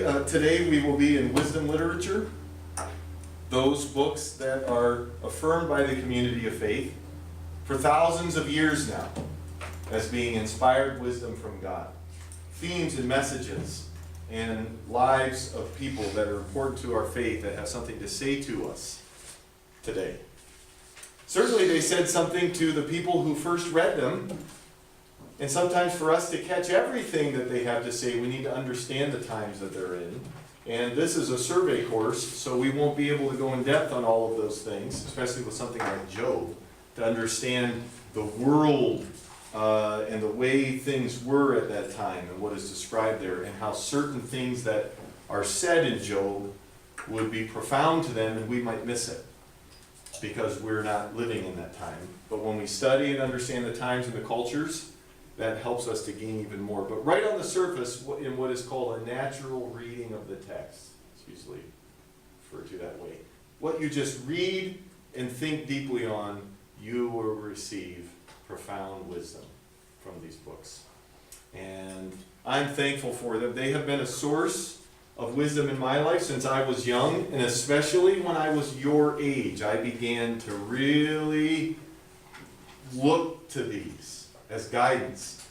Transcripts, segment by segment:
today we will be in wisdom literature, those books that are affirmed by the community of faith for thousands of years now as being inspired wisdom from God. Themes and messages and lives of people that are important to our faith that have something to say to us today. Certainly they said something to the people who first read them, and sometimes for us to catch everything that they have to say, we need to understand the times that they're in. And this is a survey course, so we won't be able to go in depth on all of those things, especially with something like Job, to understand the world and the way things were at that time and what is described there, and how certain things that are said in Job would be profound to them and we might miss it because we're not living in that time. But when we study and understand the times and the cultures, that helps us to gain even more. But right on the surface, in what is called a natural reading of the text, it's usually referred to that way. What you just read and think deeply on, you will receive profound wisdom from these books. And I'm thankful for them. They have been a source of wisdom in my life since I was young, and especially when I was your age, I began to really look to these as guidance,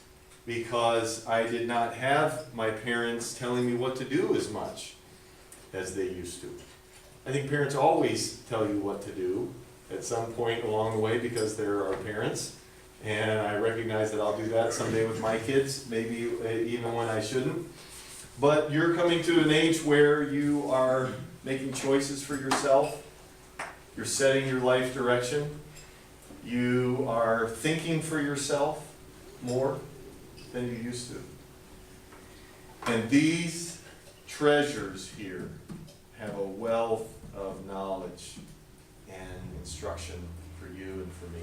because I did not have my parents telling me what to do as much as they used to. I think parents always tell you what to do at some point along the way because they're our parents, and I recognize that I'll do that someday with my kids, maybe even when I shouldn't. But you're coming to an age where you are making choices for yourself, you're setting your life direction, you are thinking for yourself more than you used to. And these treasures here have a wealth of knowledge and instruction for you and for me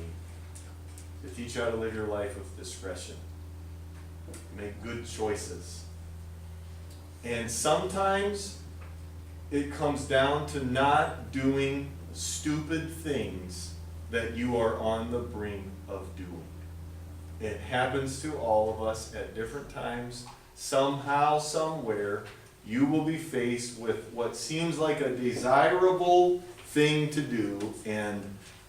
to teach you how to live your life with discretion, make good choices. And sometimes it comes down to not doing stupid things that you are on the brink of doing. It happens to all of us at different times. Somehow, somewhere, you will be faced with what seems like a desirable thing to do, and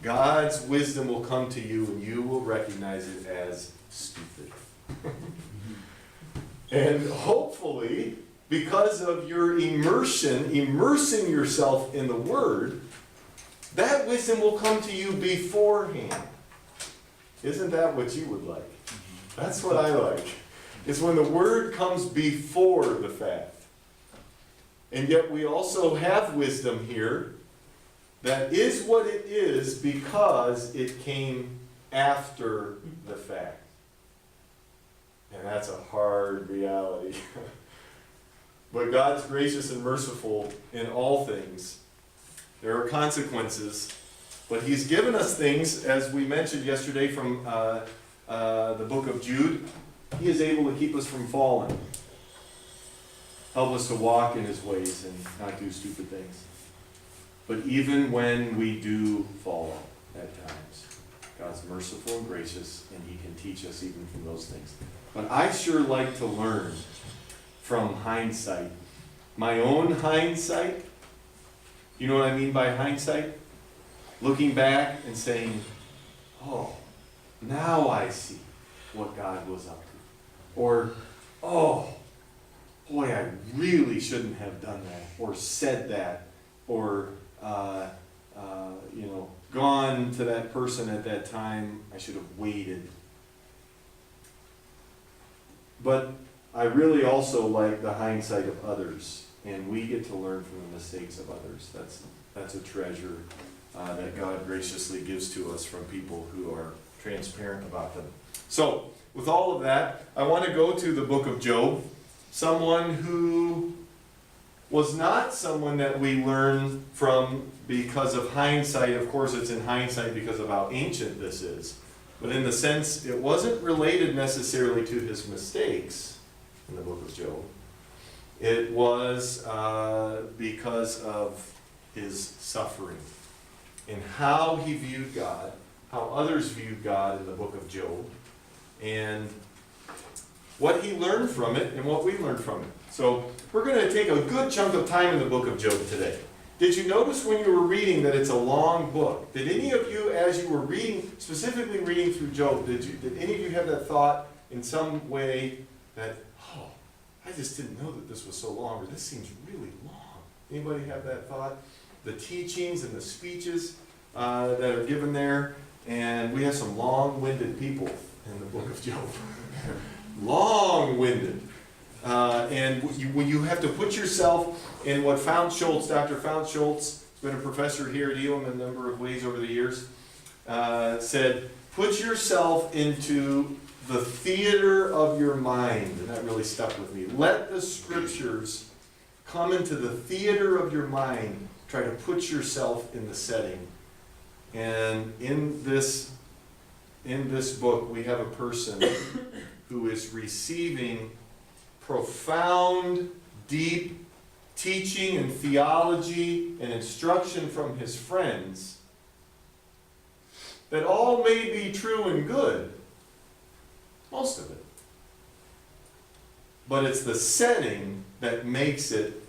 God's wisdom will come to you and you will recognize it as stupid. And hopefully, because of your immersing yourself in the Word, that wisdom will come to you beforehand. Isn't that what you would like? That's what I like. Is when the Word comes before the fact. And yet we also have wisdom here that is what it is because it came after the fact. And that's a hard reality. But God's gracious and merciful in all things. There are consequences, but He's given us things, as we mentioned yesterday from the book of Jude. He is able to keep us from falling. Help us to walk in His ways and not do stupid things. But even when we do fall at times, God's merciful and gracious, and He can teach us even from those things. But I sure like to learn from hindsight. My own hindsight. You know what I mean by hindsight? Looking back and saying, oh, now I see what God was up to. Or, oh, boy, I really shouldn't have done that, or said that, or, gone to that person at that time. I should have waited. But I really also like the hindsight of others, and we get to learn from the mistakes of others. That's a treasure that God graciously gives to us from people who are transparent about them. So, with all of that, I want to go to the book of Job, someone who was not someone that we learn from because of hindsight. Of course, it's in hindsight because of how ancient this is. But in the sense, it wasn't related necessarily to his mistakes in the book of Job. It was because of his suffering and how he viewed God, how others viewed God in the book of Job. And what he learned from it and what we learned from it. So we're going to take a good chunk of time in the book of Job today. Did you notice when you were reading that it's a long book? Did any of you, as you were reading, specifically reading through Job, did any of you have that thought in some way that, oh, I just didn't know that this was so long, or this seems really long? Anybody have that thought? The teachings and the speeches that are given there, and we have some long-winded people in the book of Job. Long-winded. And when you have to put yourself in what Dr. Fount Schultz, who's been a professor here at Elim in a number of ways over the years, said, put yourself into the theater of your mind. And that really stuck with me. Let the scriptures come into the theater of your mind. Try to put yourself in the setting. And in this book, we have a person who is receiving profound, deep teaching and theology and instruction from his friends that all may be true and good, most of it. But it's the setting that makes it,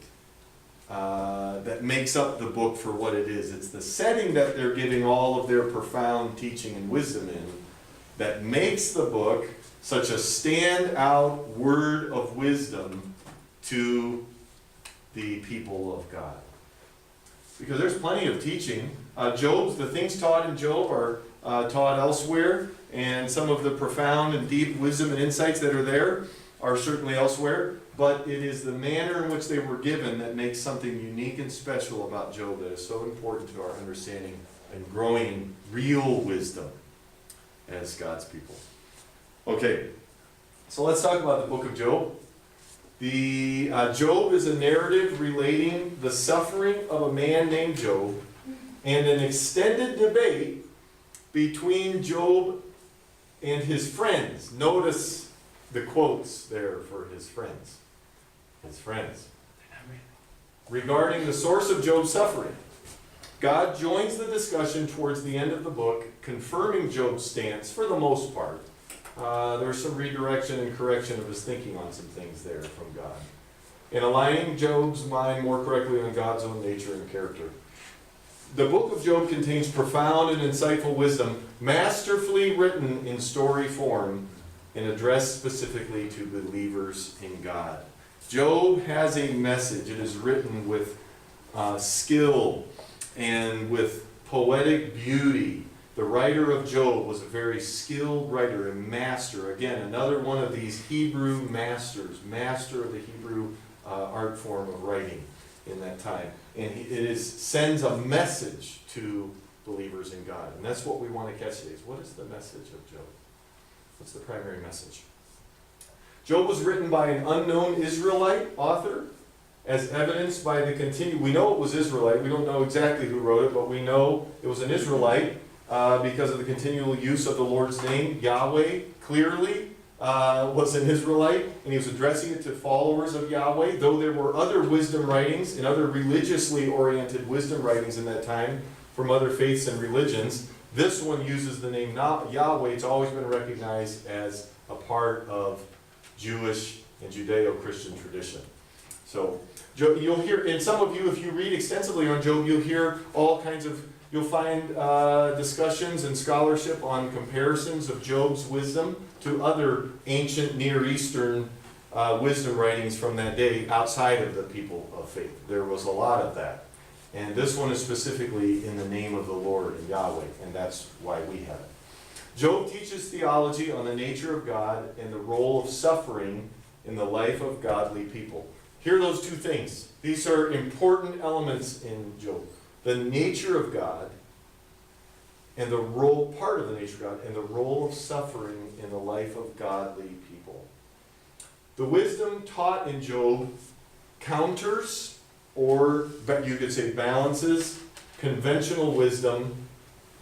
that makes up the book for what it is. It's the setting that they're giving all of their profound teaching and wisdom in that makes the book such a standout word of wisdom to the people of God. Because there's plenty of teaching. The things taught in Job are taught elsewhere, and some of the profound and deep wisdom and insights that are there are certainly elsewhere, but it is the manner in which they were given that makes something unique and special about Job that is so important to our understanding and growing in real wisdom as God's people. Okay, so let's talk about the book of Job. Job is a narrative relating the suffering of a man named Job and an extended debate between Job and his friends. Notice the quotes there for his friends. His friends. Regarding the source of Job's suffering. God joins the discussion towards the end of the book, confirming Job's stance for the most part. There's some redirection and correction of his thinking on some things there from God. And aligning Job's mind more correctly on God's own nature and character. The book of Job contains profound and insightful wisdom, masterfully written in story form and addressed specifically to believers in God. Job has a message. It is written with skill and with poetic beauty. The writer of Job was a very skilled writer, a master. Again, another one of these Hebrew masters, master of the Hebrew art form of writing in that time. And sends a message to believers in God. And that's what we want to catch today. What is the message of Job? What's the primary message? Job was written by an unknown Israelite author, as evidenced by the we know it was Israelite. We don't know exactly who wrote it, but we know it was an Israelite. Because of the continual use of the Lord's name, Yahweh clearly was an Israelite, and he was addressing it to followers of Yahweh, though there were other wisdom writings and other religiously oriented wisdom writings in that time from other faiths and religions. This one uses the name Yahweh. It's always been recognized as a part of Jewish and Judeo-Christian tradition. So you'll hear, and some of you, if you read extensively on Job, you'll hear all kinds of You'll find discussions and scholarship on comparisons of Job's wisdom to other ancient Near Eastern wisdom writings from that day outside of the people of faith. There was a lot of that. And this one is specifically in the name of the Lord and Yahweh, and that's why we have it. Job teaches theology on the nature of God and the role of suffering in the life of godly people. Hear those two things. These are important elements in Job. The nature of God and the role, part of the nature of God, and the role of suffering in the life of godly people. The wisdom taught in Job counters, or you could say balances, conventional wisdom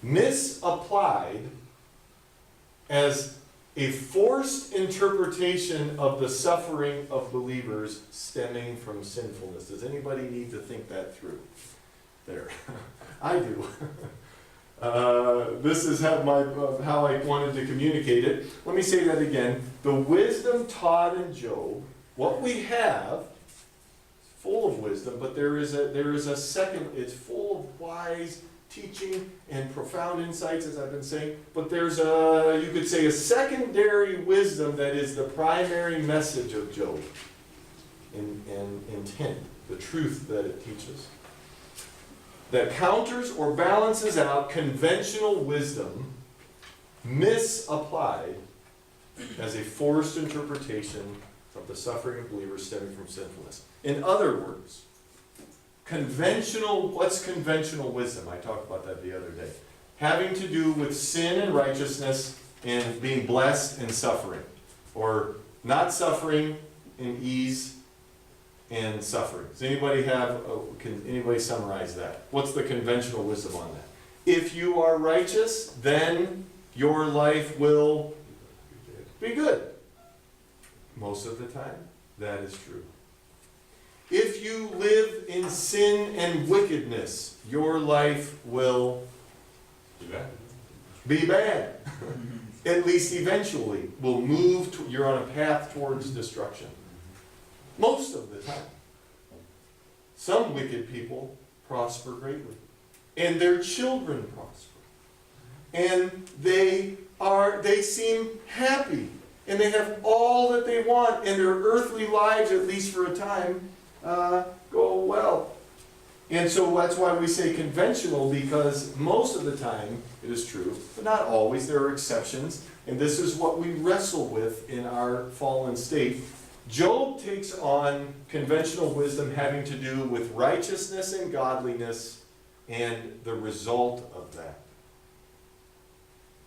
misapplied as a forced interpretation of the suffering of believers stemming from sinfulness. Does anybody need to think that through? There. I do. This is how I wanted to communicate it. Let me say that again. The wisdom taught in Job, what we have, full of wisdom, but there is a second, it's full of wise teaching and profound insights, as I've been saying, but there's you could say a secondary wisdom that is the primary message of Job and intent, the truth that it teaches, that counters or balances out conventional wisdom misapplied as a forced interpretation of the suffering of believers stemming from sinfulness. In other words, what's conventional wisdom? I talked about that the other day. Having to do with sin and righteousness and being blessed and suffering. Or not suffering and ease and suffering. Does anybody can anybody summarize that? What's the conventional wisdom on that? If you are righteous, then your life will be good. Most of the time, that is true. If you live in sin and wickedness, your life will be bad. At least eventually, will move you're on a path towards destruction. Most of the time. Some wicked people prosper greatly. And their children prosper. And they seem happy. And they have all that they want. And their earthly lives, at least for a time, go well. And so that's why we say conventional, because most of the time it is true, but not always. There are exceptions. And this is what we wrestle with in our fallen state. Job takes on conventional wisdom having to do with righteousness and godliness and the result of that.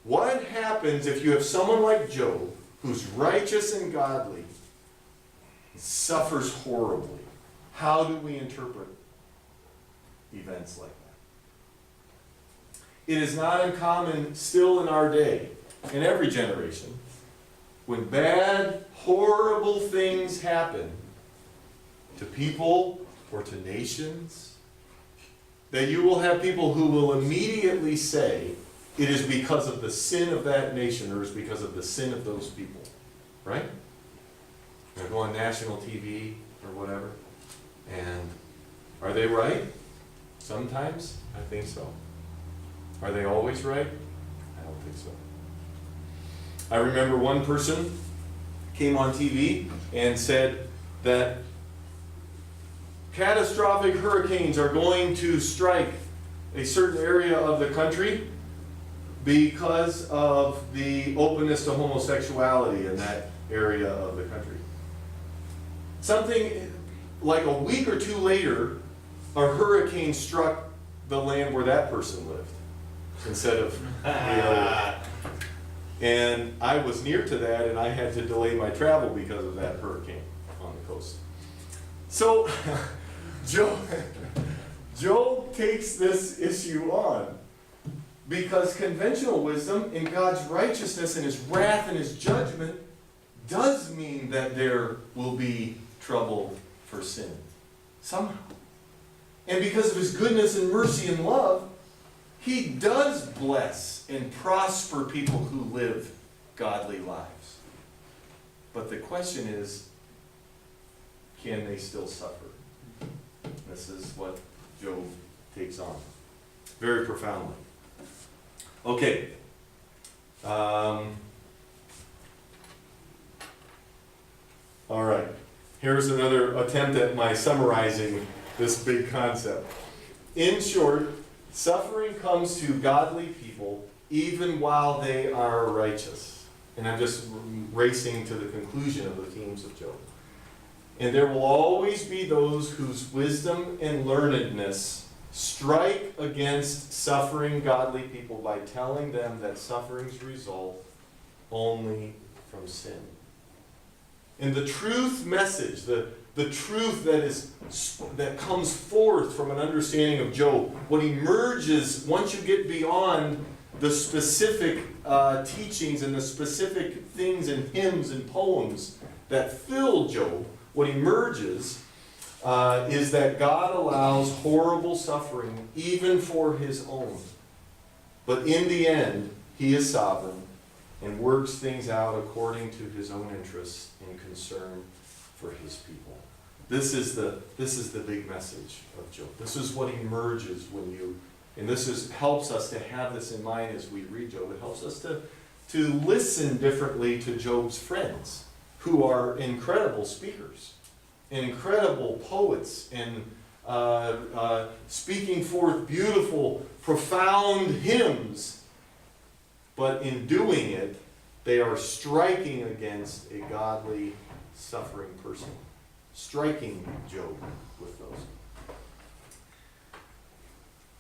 What happens if you have someone like Job who's righteous and godly, suffers horribly? How do we interpret events like that? It is not uncommon still in our day, in every generation, when bad, horrible things happen to people or to nations, that you will have people who will immediately say it is because of the sin of that nation or it's because of the sin of those people. Right? They'll go on national TV or whatever. And are they right? Sometimes, I think so. Are they always right? I don't think so. I remember one person came on TV and said that catastrophic hurricanes are going to strike a certain area of the country because of the openness to homosexuality in that area of the country. Something like a week or two later, a hurricane struck the land where that person lived instead of the other. And I was near to that, and I had to delay my travel because of that hurricane on the coast. So, Job takes this issue on because conventional wisdom in God's righteousness and His wrath and His judgment does mean that there will be trouble for sin somehow. And because of His goodness and mercy and love, He does bless and prosper people who live godly lives. But the question is, can they still suffer? This is what Job takes on very profoundly. Okay. All right. Here's another attempt at my summarizing this big concept. In short, suffering comes to godly people even while they are righteous. And I'm just racing to the conclusion of the themes of Job. And there will always be those whose wisdom and learnedness strike against suffering godly people by telling them that sufferings result only from sin. And the truth message, the truth that comes forth from an understanding of Job, what emerges once you get beyond the specific teachings and the specific things and hymns and poems that fill Job, what emerges is that God allows horrible suffering even for His own. But in the end, he is sovereign and works things out according to his own interests and concern for his people. This is the big message of Job. This is what emerges when you, and helps us to have this in mind as we read Job. It helps us to listen differently to Job's friends, who are incredible speakers, incredible poets, and speaking forth beautiful, profound hymns. But in doing it, they are striking against a godly, suffering person. Striking Job with those.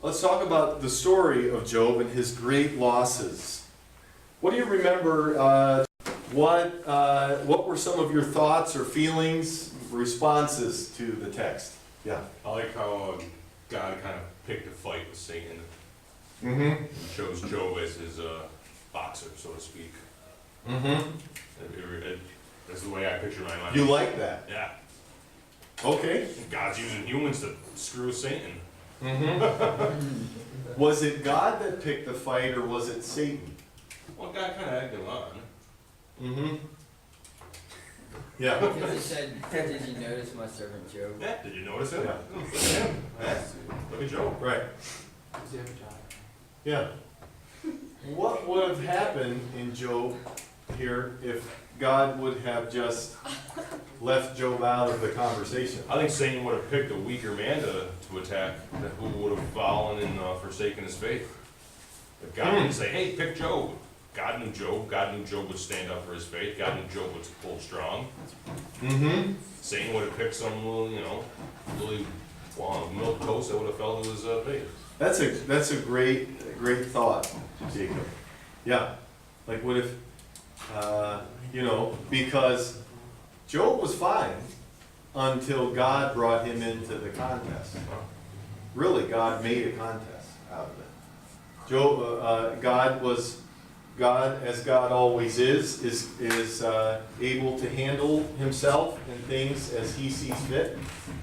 Let's talk about the story of Job and his great losses. What do you remember? What were some of your thoughts or feelings, responses to the text? Yeah. I like how God kind of picked a fight with Satan. Mm-hmm. And chose Job as his boxer, so to speak. Mm-hmm. That's the way I picture my mind. You like that? Yeah. Okay. God's using humans to screw Satan. Mm-hmm. Was it God that picked the fight, or was it Satan? Well, God kind of egged him on. Mm-hmm. Yeah. Because it said, did you notice my servant Job? Yeah. Did you notice it? Yeah. Look at him. Yeah. Look at Job. Right. Does he have a job? Yeah. What would have happened in Job here if God would have just left Job out of the conversation? I think Satan would have picked a weaker man to attack, who would have fallen and forsaken his faith. If God didn't say, hey, pick Job. God knew Job. God knew Job would stand up for his faith. God knew Job would hold strong. Mm-hmm. Satan would have picked some little, really milk toast that would have fell to his faith. That's a great thought, Jacob. Yeah. Like what if, because Job was fine until God brought him into the contest. Really, God made a contest out of it. God, as God always is able to handle himself and things as he sees fit.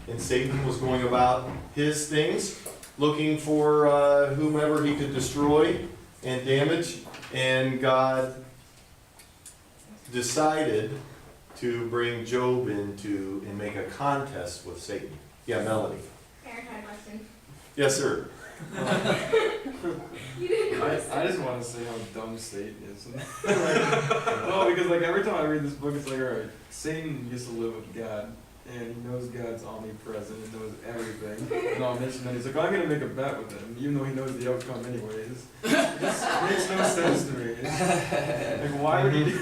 And Satan was going about his things, looking for whomever he could destroy and damage. And God decided to bring Job into and make a contest with Satan. Yeah, Melody. Clarify question. Yes, sir. You didn't notice. I just want to say how dumb Satan is. Because every time I read this book, it's like, alright, Satan used to live with God, and he knows God's omnipresent and knows everything and all this, and then he's like, I'm going to make a bet with him, even though he knows the outcome anyways. This makes no sense to me. It's, why would he do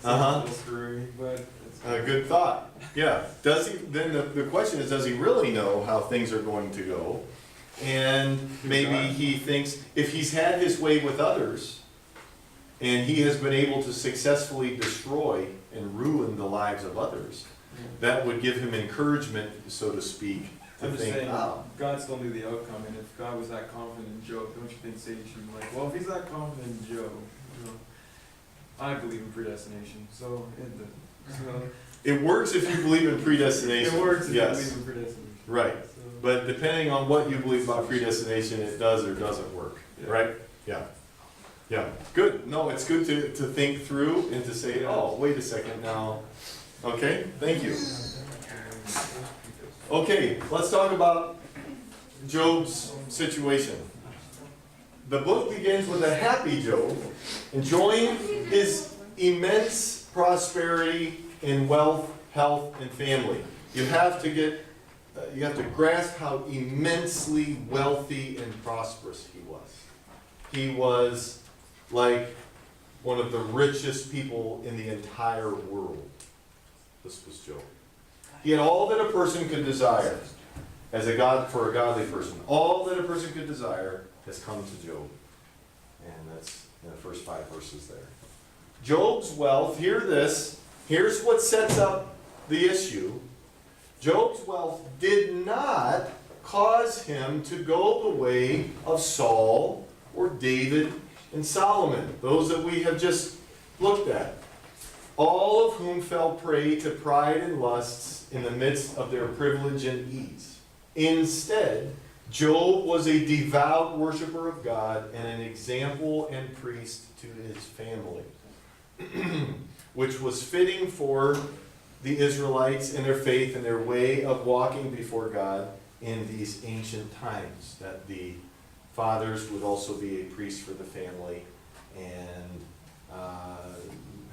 Uh-huh. It's screwy, but it's Good thought. Yeah. Does he? Then the question is, does he really know how things are going to go? And maybe he thinks if he's had his way with others, and he has been able to successfully destroy and ruin the lives of others, that would give him encouragement, so to speak, to I'm just think, saying, oh. God still knew the outcome, and if God was that confident in Job, don't you think Satan should be like, well, if he's that confident in Job, I believe in predestination, so It works if you believe in predestination. it works if Yes. you believe in predestination. Right. So, But depending on what you believe about predestination, it does or doesn't work, Yeah. right? Yeah. Yeah, good. No, it's good to think through and to say, oh, wait a second now. Okay, thank you. Okay, let's talk about Job's situation. The book begins with a happy Job, enjoying his immense prosperity in wealth, health, and family. You have to grasp how immensely wealthy and prosperous he was. He was like one of the richest people in the entire world. This was Job. He had all that a person could desire for a godly person. All that a person could desire has come to Job. And that's in the first 5 verses there. Job's wealth, hear this, here's what sets up the issue. Job's wealth did not cause him to go the way of Saul or David and Solomon, those that we have just looked at, all of whom fell prey to pride and lusts in the midst of their privilege and ease. Instead, Job was a devout worshiper of God and an example and priest to his family, which was fitting for the Israelites in their faith and their way of walking before God in these ancient times, that the fathers would also be a priest for the family and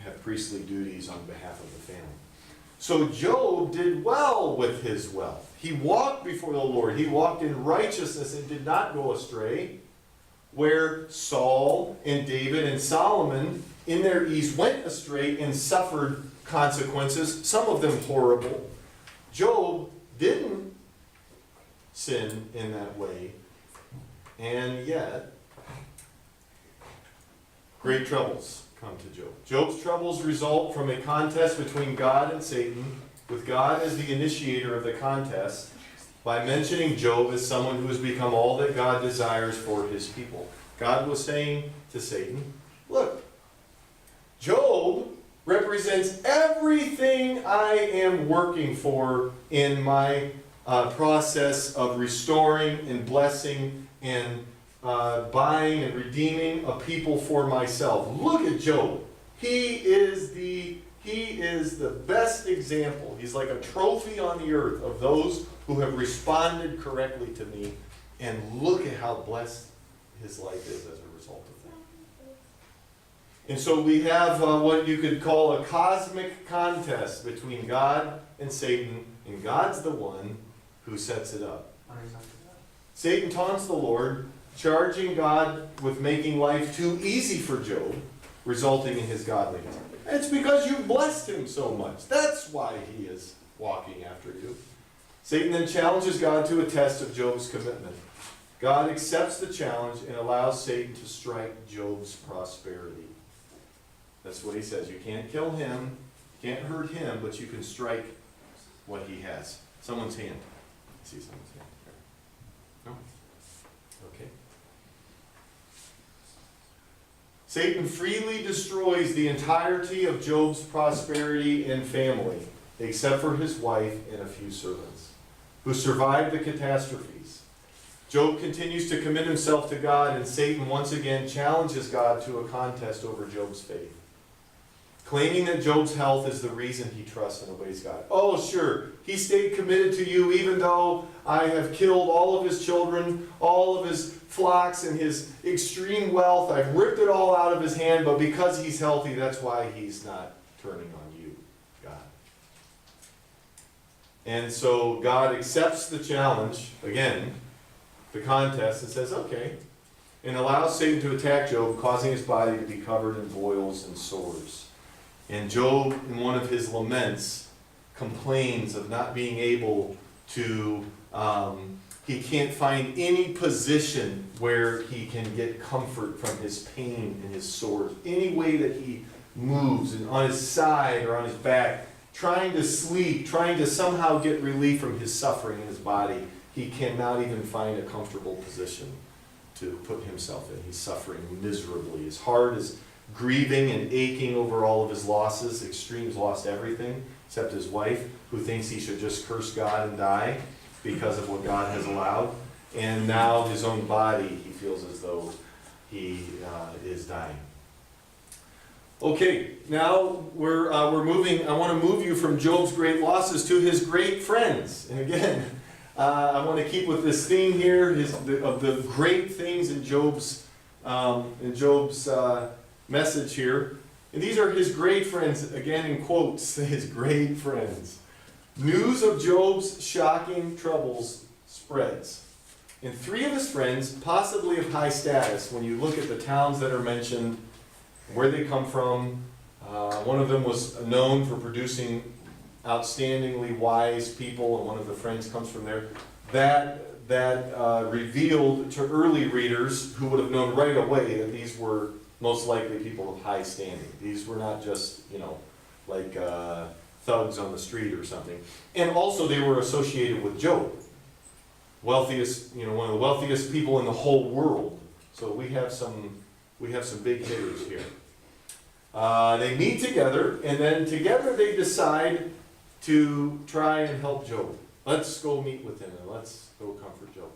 have priestly duties on behalf of the family. So Job did well with his wealth. He walked before the Lord. He walked in righteousness and did not go astray, where Saul and David and Solomon in their ease went astray and suffered consequences, some of them horrible. Job didn't sin in that way, and yet great troubles come to Job. Job's troubles result from a contest between God and Satan, with God as the initiator of the contest, by mentioning Job as someone who has become all that God desires for his people. God was saying to Satan, look, Job represents everything I am working for in my process of restoring and blessing and buying and redeeming a people for myself. Look at Job. He is the best example. He's like a trophy on the earth of those who have responded correctly to me, and look at how blessed his life is as a result of that. And so we have what you could call a cosmic contest between God and Satan, and God's the one who sets it up. Satan taunts the Lord, charging God with making life too easy for Job, resulting in his godliness. It's because you blessed him so much. That's why he is walking after you. Satan then challenges God to a test of Job's commitment. God accepts the challenge and allows Satan to strike Job's prosperity. That's what he says. You can't kill him, you can't hurt him, but you can strike what he has. Someone's hand. I see someone's hand. No? Okay. Satan freely destroys the entirety of Job's prosperity and family, except for his wife and a few servants, who survived the catastrophes. Job continues to commit himself to God, and Satan once again challenges God to a contest over Job's faith, claiming that Job's health is the reason he trusts and obeys God. Oh, sure, he stayed committed to you even though I have killed all of his children, all of his flocks, and his extreme wealth. I've ripped it all out of his hand, but because he's healthy, that's why he's not turning on you, God. And so God accepts the challenge, again, the contest, and says, okay, and allows Satan to attack Job, causing his body to be covered in boils and sores. And Job, in one of his laments, complains of not being able to, he can't find any position where he can get comfort from his pain and his sores. Any way that he moves, and on his side or on his back, trying to sleep, trying to somehow get relief from his suffering in his body, he cannot even find a comfortable position to put himself in. He's suffering miserably. His heart is grieving and aching over all of his losses. Extreme's lost everything except his wife, who thinks he should just curse God and die because of what God has allowed. And now his own body, he feels as though he is dying. Okay, now we're moving. I want to move you from Job's great losses to his great friends. And again, I want to keep with this theme here of the great things in Job's message here. And these are his great friends, again in quotes, his great friends. News of Job's shocking troubles spreads. And three of his friends, possibly of high status, when you look at the towns that are mentioned, where they come from, one of them was known for producing outstandingly wise people, and one of the friends comes from there. That revealed to early readers, who would have known right away, that these were most likely people of high standing. These were not just, like thugs on the street or something. And also they were associated with Job. Wealthiest, one of the wealthiest people in the whole world. So we have some big hitters here. They meet together, and then together they decide to try and help Job. Let's go meet with him, and let's go comfort Job.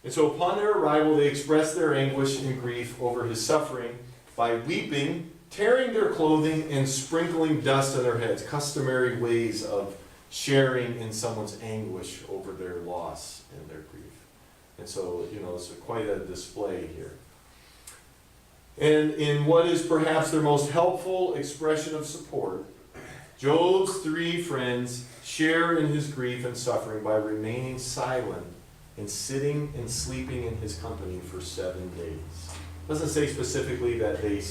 And so upon their arrival, they expressed their anguish and grief over his suffering by weeping, tearing their clothing, and sprinkling dust on their heads, customary ways of sharing in someone's anguish over their loss and their grief. And so, it's quite a display here. And in what is perhaps their most helpful expression of support, Job's 3 friends share in his grief and suffering by remaining silent and sitting and sleeping in his company for 7 days. It doesn't say specifically that they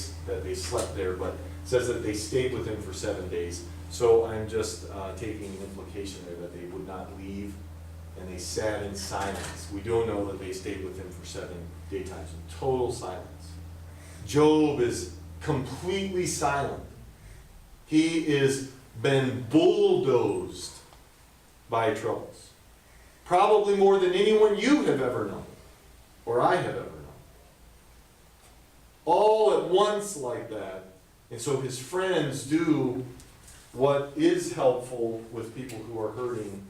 slept there, but it says that they stayed with him for 7 days. So I'm just taking an implication there that they would not leave, and they sat in silence. We do know that they stayed with him for 7 daytimes in total silence. Job is completely silent. He is been bulldozed by troubles. Probably more than anyone you have ever known, or I have ever known. All at once like that. And so his friends do what is helpful with people who are hurting,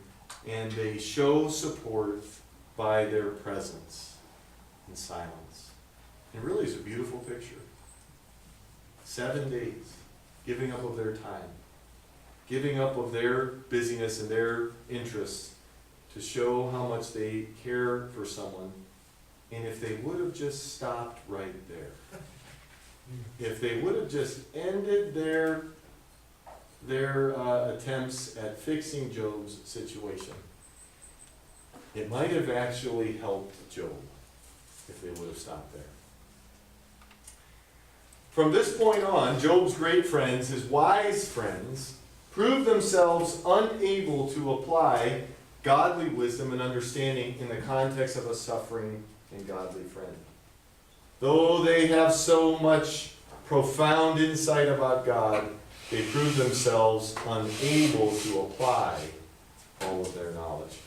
and they show support by their presence in silence. It really is a beautiful picture. 7 days, giving up of their time, giving up of their busyness and their interests to show how much they care for someone. And if they would have just stopped right there, if they would have just ended their attempts at fixing Job's situation, it might have actually helped Job if they would have stopped there. From this point on, Job's great friends, his wise friends, proved themselves unable to apply godly wisdom and understanding in the context of a suffering and godly friend. Though they have so much profound insight about God, they prove themselves unable to apply all of their knowledge.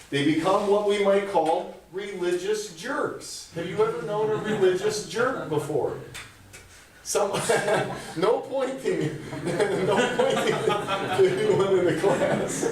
They become what we might call religious jerks. Have you ever known a religious jerk before? No pointing. No pointing to anyone in the class.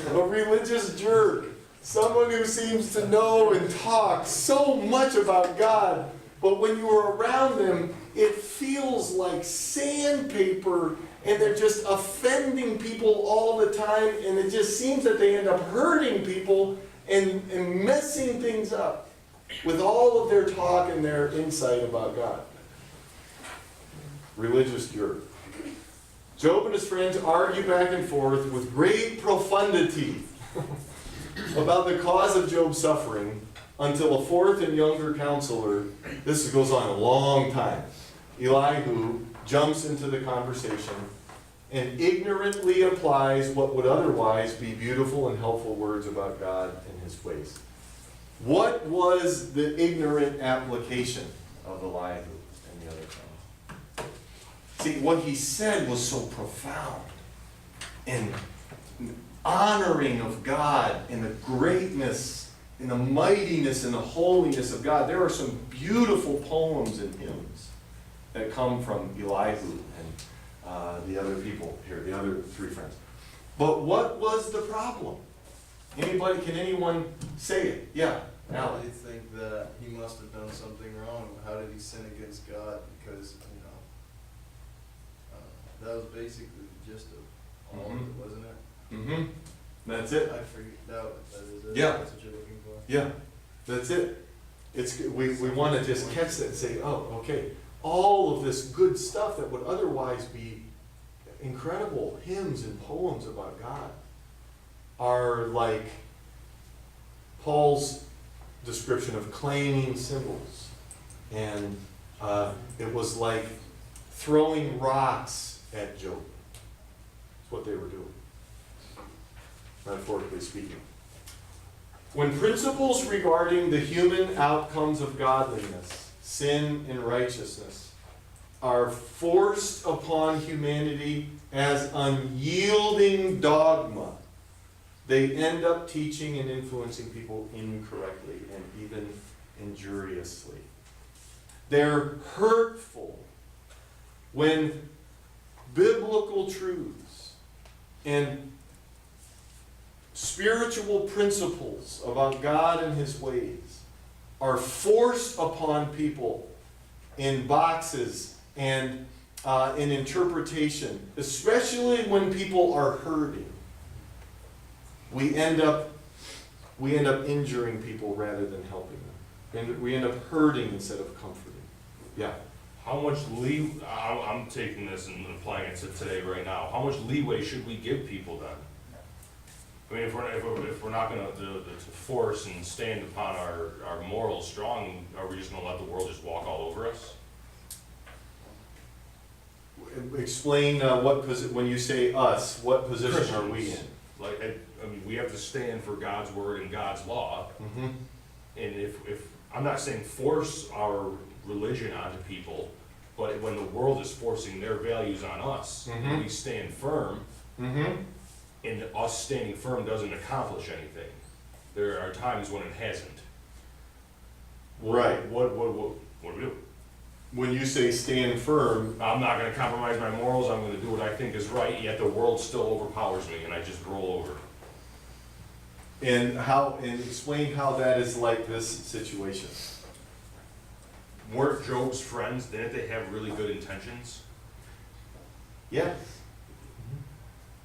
A religious jerk. Someone who seems to know and talk so much about God, but when you are around them, it feels like sandpaper, and they're just offending people all the time, and it just seems that they end up hurting people and messing things up with all of their talk and their insight about God. Religious jerk. Job and his friends argue back and forth with great profundity about the cause of Job's suffering until a fourth and younger counselor, this goes on a long time, Elihu, jumps into the conversation and ignorantly applies what would otherwise be beautiful and helpful words about God and his ways. What was the ignorant application of Elihu and the other fellow? See, what he said was so profound and honoring of God and the greatness and the mightiness and the holiness of God. There are some beautiful poems and hymns that come from Elihu and the other people here, the other 3 friends. But what was the problem? Can anyone say it? Yeah, Alan. I think that he must have done something wrong. How did he sin against God? Because, that was basically the gist of all of it, wasn't it? Mm-hmm. That's it. I forget that is it. Yeah. That's what you're looking for. Yeah, that's it. We want to just catch that and say, oh, okay, all of this good stuff that would otherwise be incredible hymns and poems about God are like Paul's description of clanging cymbals. And it was like throwing rocks at Job. That's what they were doing, metaphorically speaking. When principles regarding the human outcomes of godliness, sin and righteousness, are forced upon humanity as unyielding dogma, they end up teaching and influencing people incorrectly and even injuriously. They're hurtful when biblical truths and spiritual principles about God and His ways are forced upon people in boxes and in interpretation, especially when people are hurting, we end up injuring people rather than helping them. And we end up hurting instead of comforting. Yeah. How much I'm taking this and applying it to today right now, how much leeway should we give people then? I mean, if we're not gonna to force and stand upon our morals strong, are we just gonna let the world just walk all over us? Explain when you say us, what position are we in? Christians. Like, I mean, we have to stand for God's word and God's law. Mm-hmm. And if I'm not saying force our religion onto people, but when the world is forcing their values on us, Mhm. and we stand firm, Mm-hmm. and us standing firm doesn't accomplish anything. There are times when it hasn't. Right. What do we do? When you say stand firm, I'm not gonna compromise my morals, I'm gonna do what I think is right, yet the world still overpowers me and I just roll over. and explain how that is like this situation. Weren't Job's friends, didn't they have really good intentions? Yeah.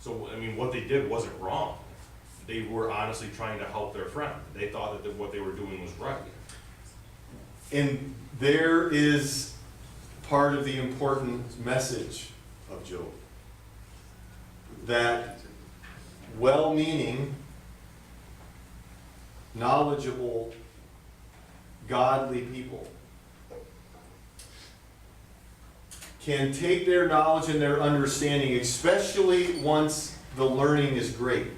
So, I mean, what they did wasn't wrong. They were honestly trying to help their friend. They thought that what they were doing was right. And there is part of the important message of Job. That well-meaning, knowledgeable, godly people can take their knowledge and their understanding, especially once the learning is great,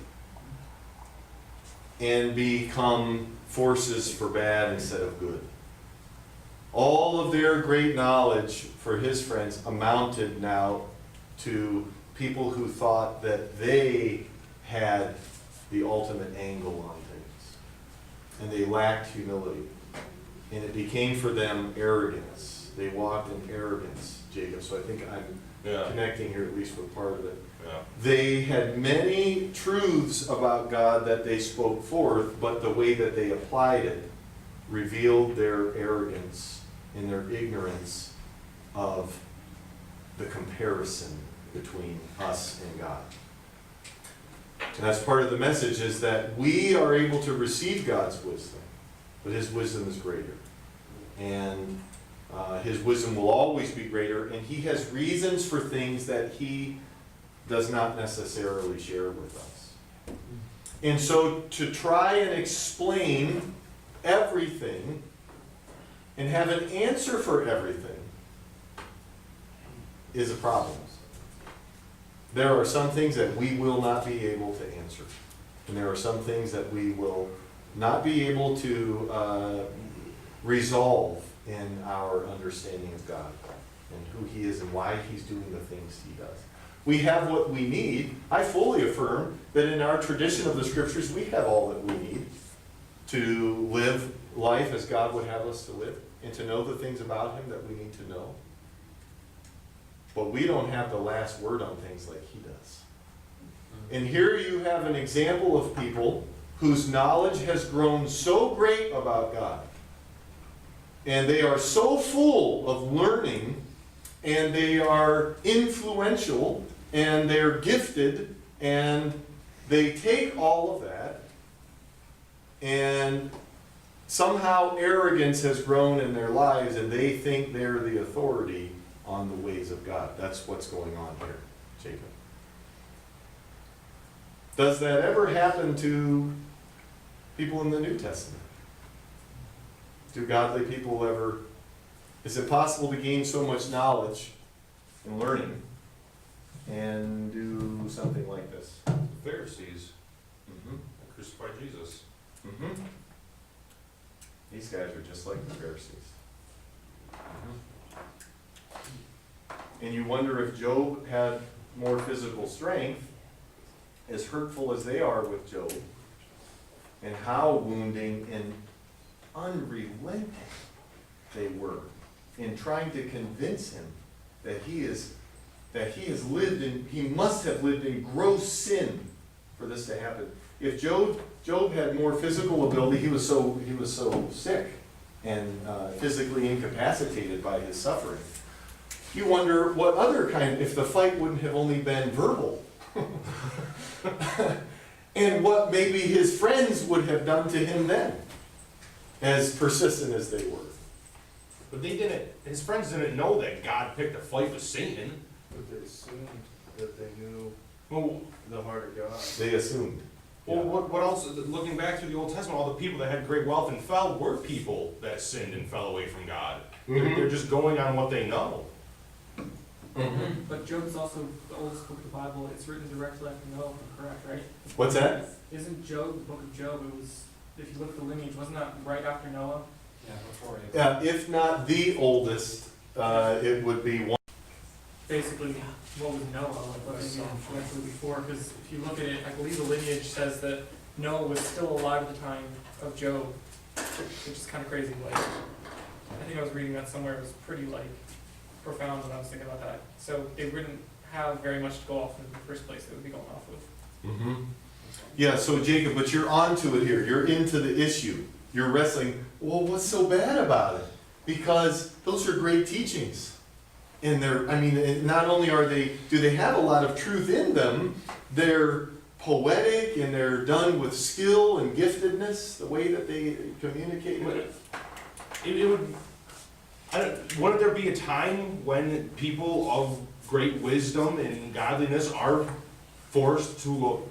and become forces for bad instead of good. All of their great knowledge for his friends amounted now to people who thought that they had the ultimate angle on things. And they lacked humility. And it became for them arrogance. They walked in arrogance, Jacob. So I think I'm Yeah, connecting here at least with part of it. yeah. They had many truths about God that they spoke forth, but the way that they applied it revealed their arrogance and their ignorance of the comparison between us and God. And that's part of the message, is that we are able to receive God's wisdom, but His wisdom is greater. And His wisdom will always be greater, and He has reasons for things that He does not necessarily share with us. And so to try and explain everything and have an answer for everything is a problem. There are some things that we will not be able to answer. And there are some things that we will not be able to resolve in our understanding of God and who He is and why He's doing the things He does. We have what we need. I fully affirm that in our tradition of the Scriptures, we have all that we need to live life as God would have us to live and to know the things about Him that we need to know. But we don't have the last word on things like He does. And here you have an example of people whose knowledge has grown so great about God, and they are so full of learning, and they are influential, and they're gifted, and they take all of that, and somehow arrogance has grown in their lives, and they think they're the authority on the ways of God. That's what's going on here, Jacob. Does that ever happen to people in the New Testament? Do godly people ever... Is it possible to gain so much knowledge and learning and do something like this? The Pharisees Mm-hmm. crucified Jesus. Mm-hmm. These guys are just like the Pharisees. Mm-hmm. And you wonder if Job had more physical strength, as hurtful as they are with Job, and how wounding and unrelenting they were in trying to convince him that he must have lived in gross sin for this to happen. if Job had more physical ability, he was so sick and physically incapacitated by his suffering. You wonder what other kind, if the fight wouldn't have only been verbal. And what maybe his friends would have done to him then, as persistent as they were. But his friends didn't know that God picked a fight with Satan. But they assumed that they knew Well, the heart of God. They assumed. Well, what else, looking back through the Old Testament, all the people that had great wealth and fell were people that sinned and fell away from God. They're just going on what they know. But Job is also the oldest book of the Bible. It's written directly after Noah, if I'm correct, right? What's that? Isn't Job, the book of Job, it was, if you look at the lineage, wasn't that right after Noah? Yeah, before it. If not the oldest, it would be one. Basically, what was Noah, like maybe directly before, because if you look at it, I believe the lineage says that Noah was still alive at the time of Job, which is kind of crazy. Like, I think I was reading that somewhere. It was pretty like profound when I was thinking about that. So they wouldn't have very much to go off in the first place. They would be going off with. Yeah, so Jacob, but you're onto it here. You're into the issue. You're wrestling. Well, what's so bad about it? Because those are great teachings. And not only do they have a lot of truth in them, they're poetic and they're done with skill and giftedness, the way that they communicate it. Wouldn't there be a time when people of great wisdom and godliness are forced to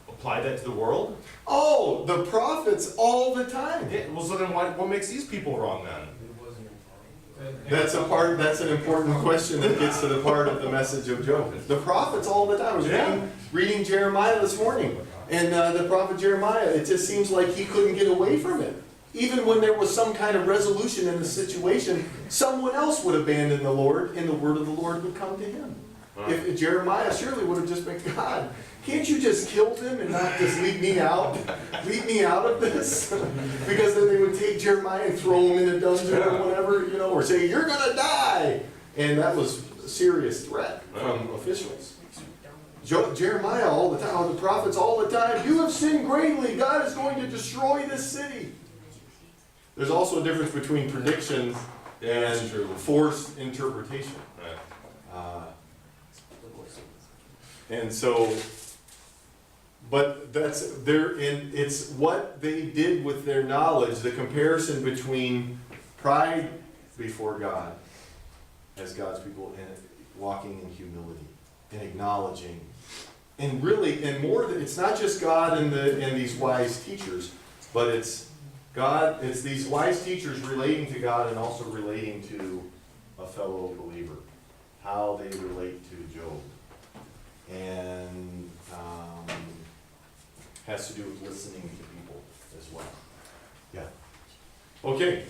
apply that to the world? Oh, the prophets all the time. Yeah, well, so then what makes these people wrong then? It wasn't That's an important question that gets to the part of the message of Job. The prophets all the time. I was reading Jeremiah this morning, and the prophet Jeremiah, it just seems like he couldn't get away from it. Even when there was some kind of resolution in the situation, someone else would abandon the Lord, and the word of the Lord would come to him. If Jeremiah surely would have just been, God, can't you just kill them and not just leave me out? Leave me out of this? Because then they would take Jeremiah and throw him in a dungeon or whatever, or say, you're going to die. And that was a serious threat from officials. Jeremiah all the time, the prophets all the time, you have sinned greatly. God is going to destroy this city. There's also a difference between prediction and forced interpretation. And so, but it's what they did with their knowledge, the comparison between pride before God as God's people and walking in humility and acknowledging. And really, and more, it's not just God and these wise teachers, but it's God, it's these wise teachers relating to God and also relating to a fellow believer, how they relate to Job. And has to do with listening to people as well. Yeah. Okay.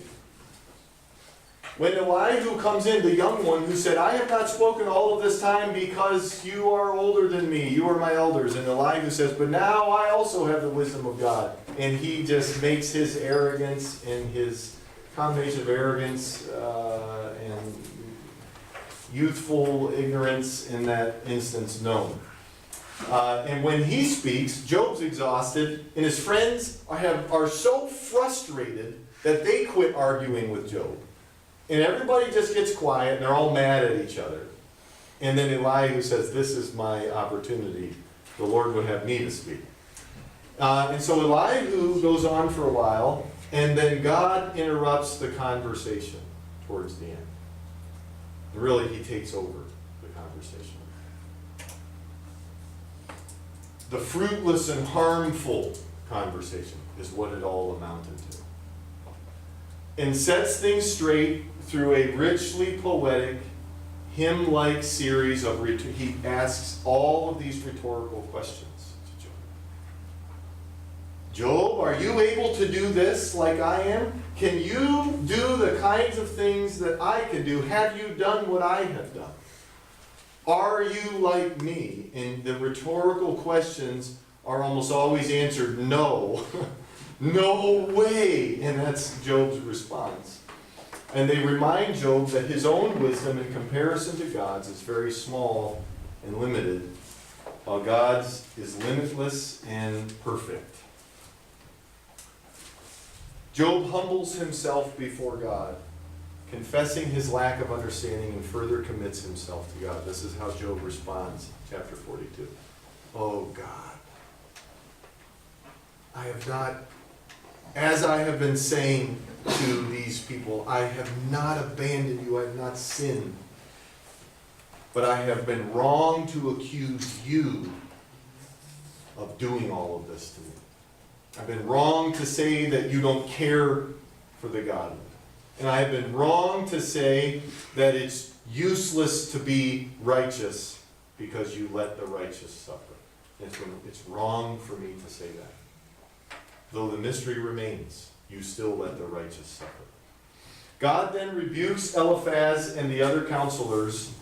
When Elihu comes in, the young one who said, I have not spoken all of this time because you are older than me, you are my elders. And Elihu says, but now I also have the wisdom of God. And he just makes his arrogance and his combination of arrogance and youthful ignorance in that instance known. And when he speaks, Job's exhausted, and his friends are so frustrated that they quit arguing with Job. And everybody just gets quiet, and they're all mad at each other. And then Elihu says, this is my opportunity. The Lord would have me to speak. And so Elihu goes on for a while, and then God interrupts the conversation towards the end. Really, he takes over the conversation. The fruitless and harmful conversation is what it all amounted to. And sets things straight through a richly poetic, hymn-like series of, he asks all of these rhetorical questions to Job. Job, are you able to do this like I am? Can you do the kinds of things that I can do? Have you done what I have done? Are you like me? And the rhetorical questions are almost always answered, no. No way. And that's Job's response. And they remind Job that his own wisdom in comparison to God's is very small and limited. while God's is limitless and perfect. Job humbles himself before God, confessing his lack of understanding, and further commits himself to God. This is how Job responds, chapter 42. Oh God, I have not, as I have been saying to these people, I have not abandoned you, I have not sinned, but I have been wrong to accuse you of doing all of this to me. I've been wrong to say that you don't care for the godly. And I have been wrong to say that it's useless to be righteous because you let the righteous suffer. It's wrong for me to say that. Though the mystery remains, you still let the righteous suffer. God then rebukes Eliphaz and the other counselors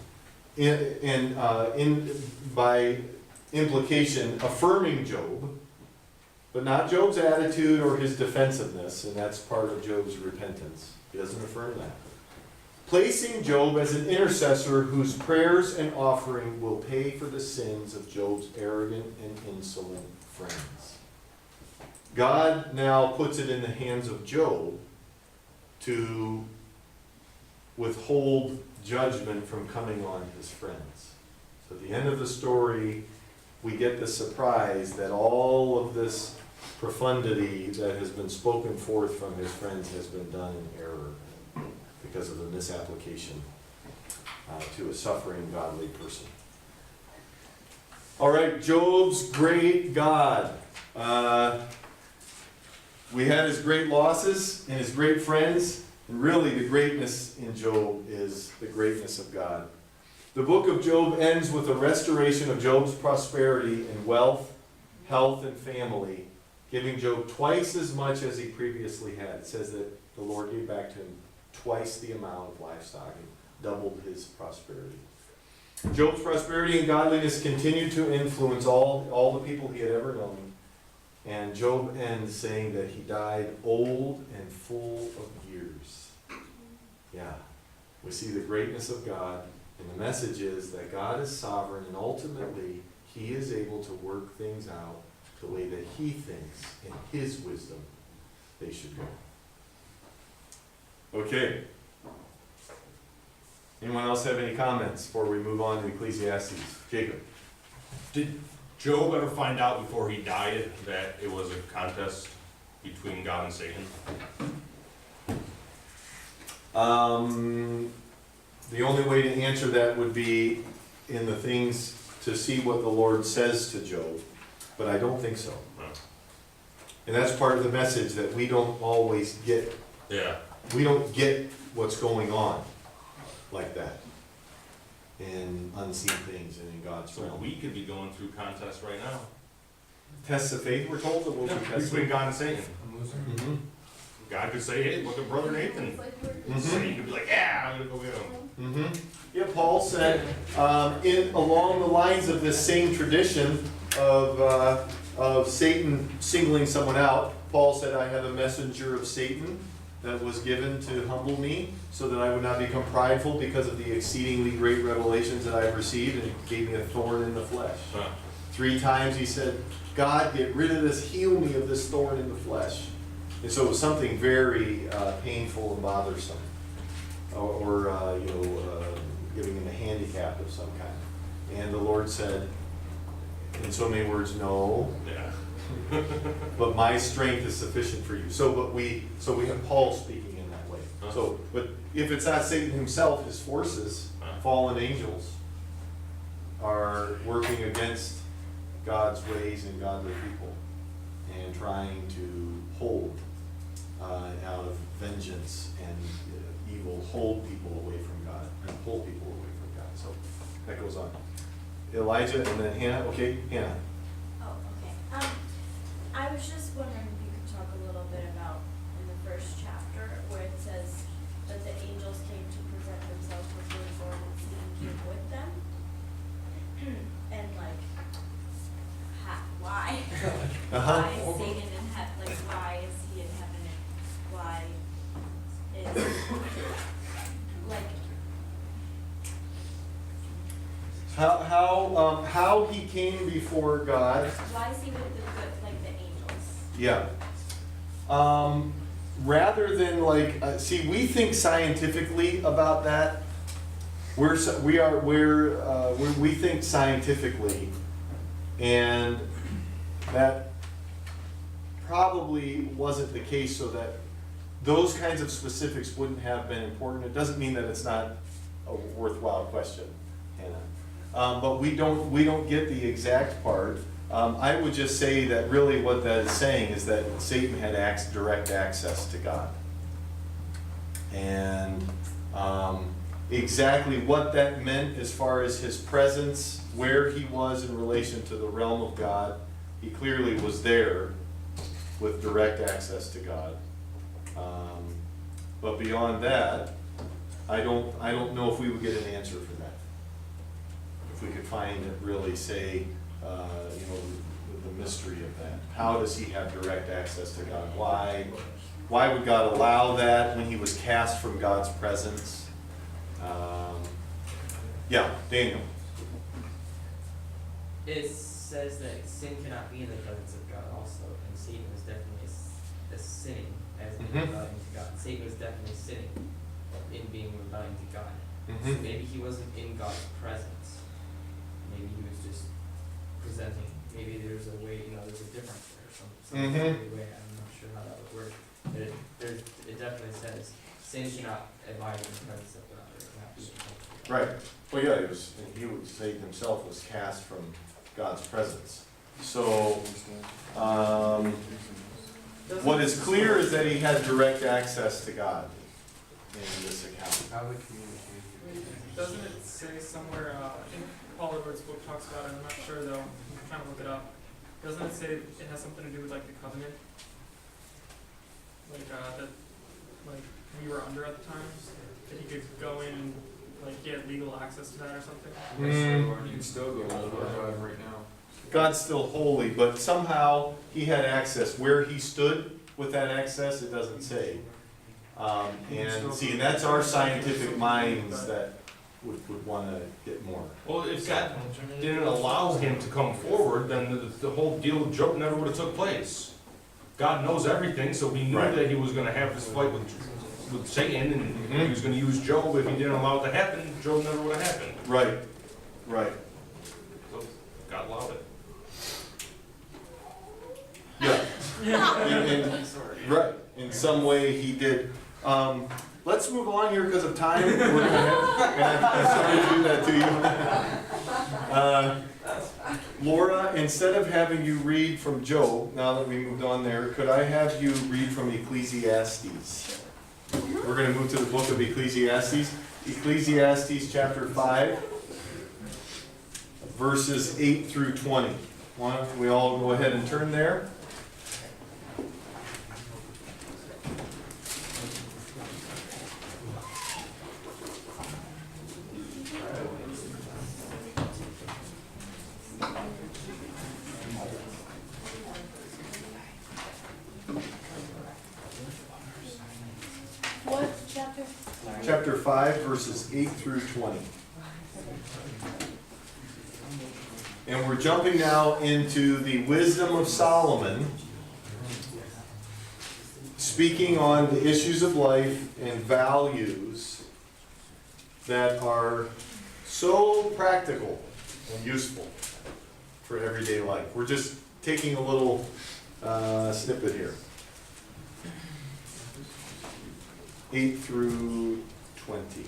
by implication affirming Job, but not Job's attitude or his defensiveness, and that's part of Job's repentance. He doesn't affirm that. Placing Job as an intercessor whose prayers and offering will pay for the sins of Job's arrogant and insolent friends. God now puts it in the hands of Job to withhold judgment from coming on his friends. So at the end of the story, we get the surprise that all of this profundity that has been spoken forth from his friends has been done in error because of the misapplication to a suffering godly person. All right, Job's great God. We had his great losses and his great friends, and really the greatness in Job is the greatness of God. The book of Job ends with a restoration of Job's prosperity in wealth, health, and family, giving Job twice as much as he previously had. It says that the Lord gave back to him twice the amount of livestock and doubled his prosperity. Job's prosperity and godliness continued to influence all the people he had ever known. And Job ends saying that he died old and full of years. Yeah, we see the greatness of God, and the message is that God is sovereign, and ultimately he is able to work things out the way that he thinks in his wisdom they should go. Okay. Anyone else have any comments before we move on to Ecclesiastes? Jacob. Did Job ever find out before he died that it was a contest between God and Satan? The only way to answer that would be in the things to see what the Lord says to Job, but I don't think so. No. And that's part of the message that we don't always get. Yeah. We don't get what's going on like that in unseen things and in God's So realm. we could be going through contests right now. Tests of faith, we're told that we'll be Between tested. God and Satan. Mhm. God could say, hey, look at Brother Nathan. It's like we're- Mhm. Satan could be like, yeah, I'm gonna go get him. Mm-hmm. Yeah, Paul said, along the lines of this same tradition of Satan singling someone out, Paul said, I have a messenger of Satan that was given to humble me, so that I would not become prideful because of the exceedingly great revelations that I have received, and he gave me a thorn in the flesh. Huh. 3 times he said, God, get rid of this, heal me of this thorn in the flesh. And so it was something very painful and bothersome, or giving him a handicap of some kind. And the Lord said, in so many words, no, Yeah. but my strength is sufficient for you. So we have Paul speaking in that way. Huh. So, but if it's not Satan himself, his forces, fallen angels, are working against God's ways and godly people, and trying to hold out of vengeance and evil, hold people away from God, and pull people away from God. So that goes on. Elijah and then Hannah. Okay, Hannah. Oh, okay. I was just wondering if you could talk a little bit about in the first chapter where it says that the angels came to present themselves before the Lord and Satan came with them. And like, why? Uh-huh. Why is Satan in heaven? Like, why is he in heaven? And why is like? how he came before God. Why is he with the good, like the angels? Yeah. Rather than like, see, we think scientifically about that. We think scientifically, and that probably wasn't the case, so that those kinds of specifics wouldn't have been important. It doesn't mean that it's not a worthwhile question, Hannah. But we don't get the exact part. I would just say that really what that is saying is that Satan had direct access to God. And exactly what that meant as far as his presence, where he was in relation to the realm of God, he clearly was there with direct access to God. But beyond that, I don't know if we would get an answer for that. If we could find it really say, the mystery of that. How does he have direct access to God? Why would God allow that when he was cast from God's presence? Yeah, Daniel. It says that sin cannot be in the presence of God also, and Satan was definitely sinning as in rebelling to God. Satan was definitely sinning in being rebelling to God. So maybe he wasn't in God's presence. Maybe he was just presenting. Maybe there's a way, there's a difference there, some way. I'm not sure how that would work. But it definitely says sin cannot abide in the presence of God. Or cannot be in the presence of God. Right. Well, yeah, Satan himself was cast from God's presence. So, what is clear is that he had direct access to God in this account. How they communicate. Doesn't it say somewhere, I think Paul Edwards' book talks about it, I'm not sure though, I'm trying to look it up. Doesn't it say it has something to do with like the covenant? Like, that, like, we were under at the time, that he could go in and, like, get legal access to that or something? You can still go to God right now. God's still holy, but somehow he had access. Where he stood with that access, it doesn't say. And that's our scientific minds that would want to get more. Well, if God didn't allow him to come forward, then the whole deal with Job never would have took place. God knows everything, so he knew Right. that he was going to have this fight with Satan, and he was going to use Job. If he didn't allow it to happen, Job never would have happened. Right, right. So God allowed it. Yeah. Right, in some way he did. Let's move on here because of time. We're sorry to do that to you. Laura, instead of having you read from Job, now that we moved on there, could I have you read from Ecclesiastes? We're going to move to the book of Ecclesiastes. Ecclesiastes chapter 5, verses 8 through 20. Why don't we all go ahead and turn there? What chapter? Chapter 5, verses 8 through 20. And we're jumping now into the wisdom of Solomon, speaking on the issues of life and values that are so practical and useful for everyday life. We're just taking a little snippet here. 8 through 20.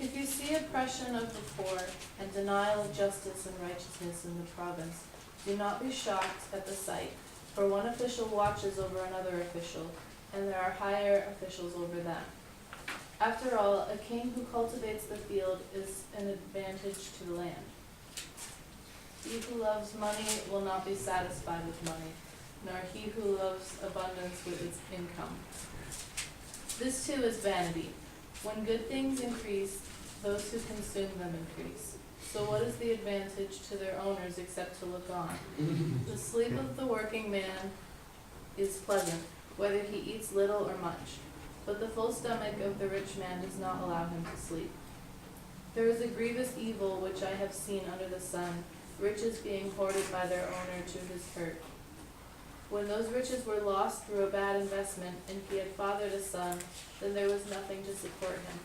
If you see oppression of the poor and denial of justice and righteousness in the province, do not be shocked at the sight, for one official watches over another official, and there are higher officials over them. After all, a king who cultivates the field is an advantage to the land. He who loves money will not be satisfied with money, nor he who loves abundance with its income. This too is vanity. When good things increase, those who consume them increase. So what is the advantage to their owners except to look on? The sleep of the working man is pleasant, whether he eats little or much. But the full stomach of the rich man does not allow him to sleep. There is a grievous evil which I have seen under the sun, riches being hoarded by their owner to his hurt. When those riches were lost through a bad investment, and he had fathered a son, then there was nothing to support him.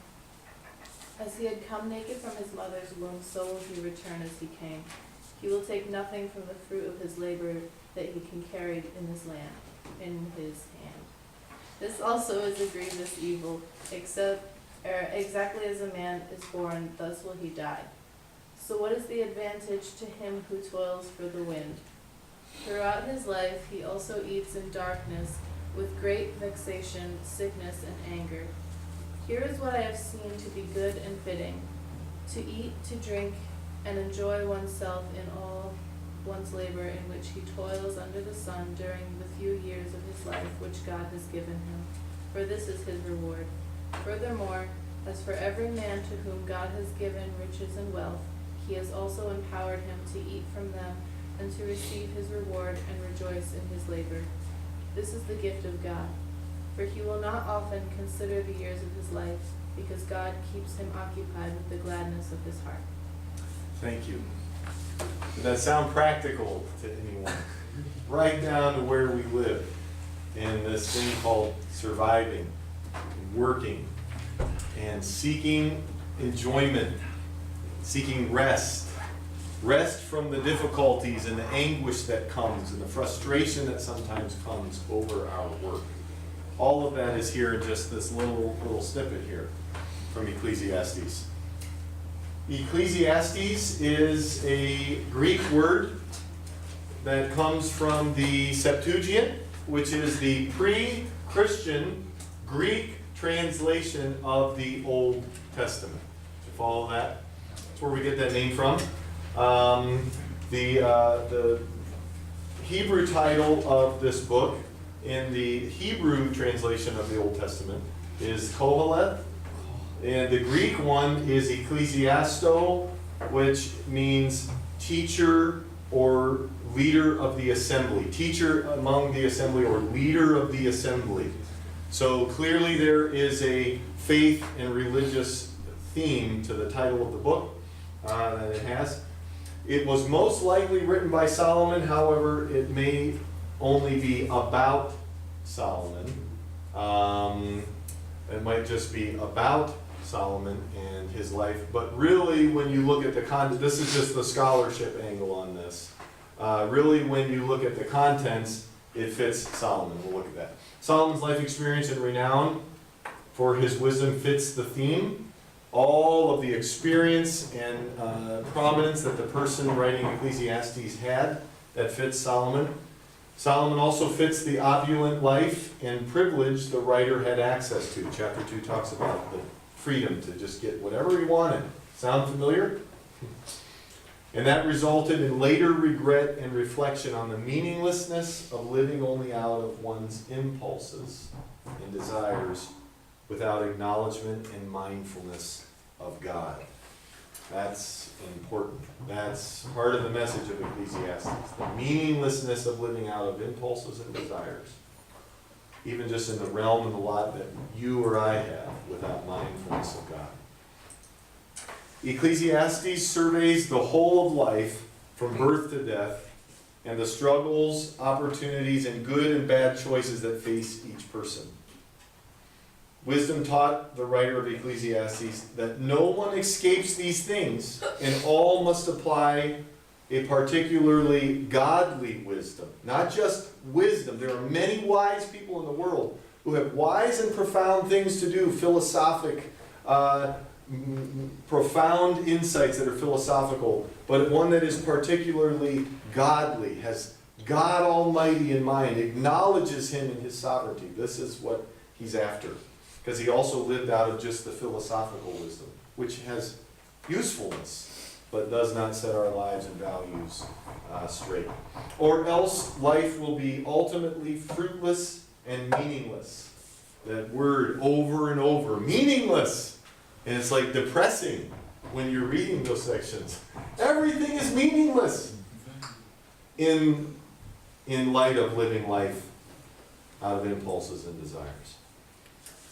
As he had come naked from his mother's womb, so will he return as he came. He will take nothing from the fruit of his labor that he can carry in his land, in his hand. This also is a grievous evil, exactly as a man is born, thus will he die. So what is the advantage to him who toils for the wind? Throughout his life he also eats in darkness, with great vexation, sickness, and anger. Here is what I have seen to be good and fitting, to eat, to drink, and enjoy oneself in all one's labor in which he toils under the sun during the few years of his life which God has given him, for this is his reward. Furthermore, as for every man to whom God has given riches and wealth, he has also empowered him to eat from them and to receive his reward and rejoice in his labor. This is the gift of God. For he will not often consider the years of his life, because God keeps him occupied with the gladness of his heart. Thank you. Does that sound practical to anyone? Right down to where we live in this thing called surviving, working, and seeking enjoyment, seeking rest. Rest from the difficulties and the anguish that comes and the frustration that sometimes comes over our work. All of that is here in just this little snippet here from Ecclesiastes. Ecclesiastes is a Greek word that comes from the Septuagint, which is the pre-Christian Greek translation of the Old Testament. Did you follow that? That's where we get that name from. The Hebrew title of this book in the Hebrew translation of the Old Testament is Koheleth, and the Greek one is Ecclesiasto, which means teacher or leader of the assembly. Teacher among the assembly or leader of the assembly. So clearly there is a faith and religious theme to the title of the book that it has. It was most likely written by Solomon, however, it may only be about Solomon. It might just be about Solomon and his life, but really when you look at the content, this is just the scholarship angle on this. Really when you look at the contents, it fits Solomon. We'll look at that. Solomon's life experience and renown for his wisdom fits the theme. All of the experience and prominence that the person writing Ecclesiastes had, that fits Solomon. Solomon also fits the opulent life and privilege the writer had access to. Chapter 2 talks about the freedom to just get whatever he wanted. Sound familiar? And that resulted in later regret and reflection on the meaninglessness of living only out of one's impulses and desires without acknowledgement and mindfulness of God. That's important. That's part of the message of Ecclesiastes. The meaninglessness of living out of impulses and desires. Even just in the realm of the lot that you or I have without mindfulness of God. Ecclesiastes surveys the whole of life from birth to death and the struggles, opportunities, and good and bad choices that face each person. Wisdom taught the writer of Ecclesiastes that no one escapes these things, and all must apply a particularly godly wisdom. Not just wisdom. There are many wise people in the world who have wise and profound things to do, philosophic, profound insights that are philosophical, but one that is particularly godly, has God Almighty in mind, acknowledges Him in His sovereignty. This is what he's after. Because he also lived out of just the philosophical wisdom, which has usefulness, but does not set our lives and values straight. Or else life will be ultimately fruitless and meaningless. That word over and over, meaningless. And it's like depressing when you're reading those sections. Everything is meaningless in light of living life out of impulses and desires.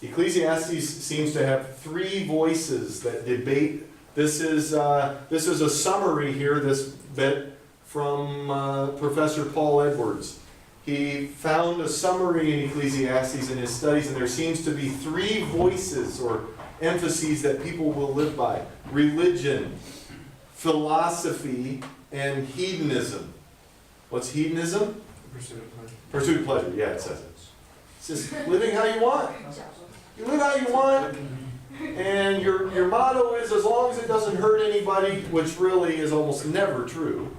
Ecclesiastes seems to have three voices that debate This is a summary here, this bit, from Professor Paul Edwards. He found a summary in Ecclesiastes in his studies, and there seems to be 3 voices or emphases that people will live by: religion, philosophy, and hedonism. What's hedonism? Pursuit of pleasure. Pursuit of pleasure, yeah, it says it. It's just living how you want. You live how you want, and your motto is as long as it doesn't hurt anybody, which really is almost never true.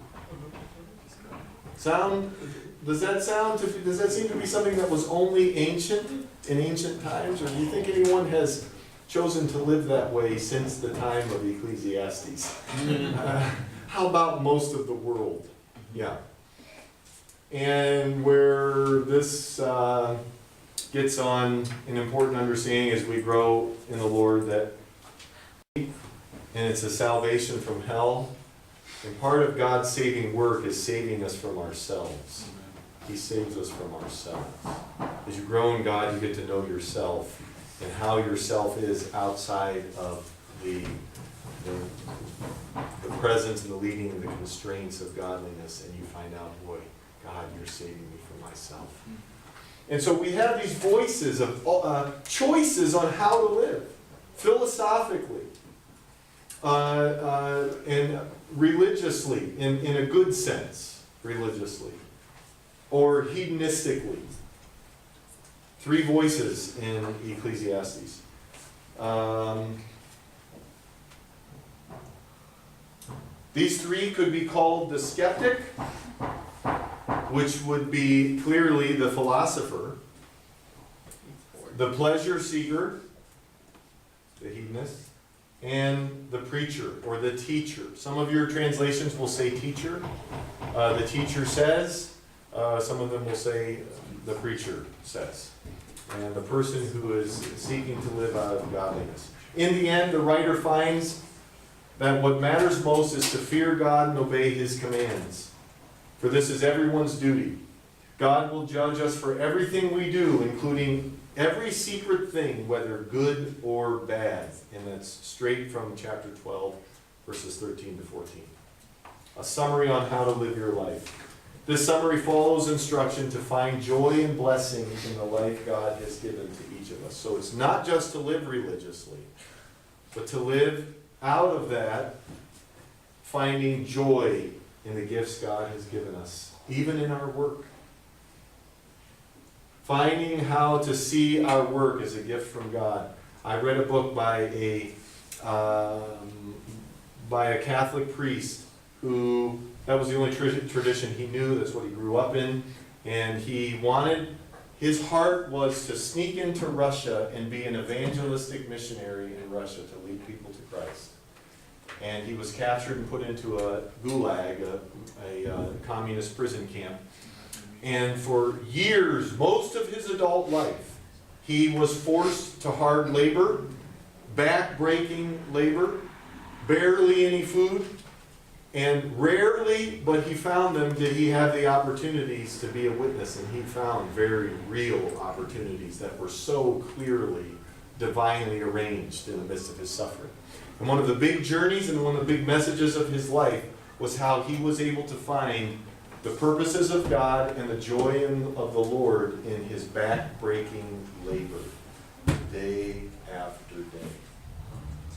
Does that seem to be something that was only ancient, in ancient times, or do you think anyone has chosen to live that way since the time of Ecclesiastes? How about most of the world? Yeah. And where this gets on an important understanding as we grow in the Lord, that, and it's a salvation from hell. And part of God's saving work is saving us from ourselves. He saves us from ourselves. As you grow in God, you get to know yourself and how yourself is outside of the presence and the leading and the constraints of godliness, and you find out, boy, God, you're saving me from myself. And so we have these voices of choices on how to live, philosophically, and religiously, in a good sense, religiously, or hedonistically. 3 voices in Ecclesiastes. These 3 could be called the skeptic, which would be clearly the philosopher, the pleasure seeker, the hedonist, and the preacher or the teacher. Some of your translations will say teacher. The teacher says. Some of them will say the preacher says. And the person who is seeking to live out of godliness. In the end, the writer finds that what matters most is to fear God and obey His commands. For this is everyone's duty. God will judge us for everything we do, including every secret thing, whether good or bad. And that's straight from chapter 12, verses 13 to 14. A summary on how to live your life. This summary follows instruction to find joy and blessing in the life God has given to each of us. So it's not just to live religiously, but to live out of that, finding joy in the gifts God has given us, even in our work. Finding how to see our work as a gift from God. I read a book by a Catholic priest who, that was the only tradition he knew, that's what he grew up in, and his heart was to sneak into Russia and be an evangelistic missionary in Russia to lead people to Christ. And he was captured and put into a gulag, a communist prison camp. And for years, most of his adult life, he was forced to hard labor, back-breaking labor, barely any food, and rarely, but he found them, did he have the opportunities to be a witness. And he found very real opportunities that were so clearly, divinely arranged in the midst of his suffering. And one of the big journeys and one of the big messages of his life was how he was able to find the purposes of God and the joy of the Lord in his back-breaking labor, day after day.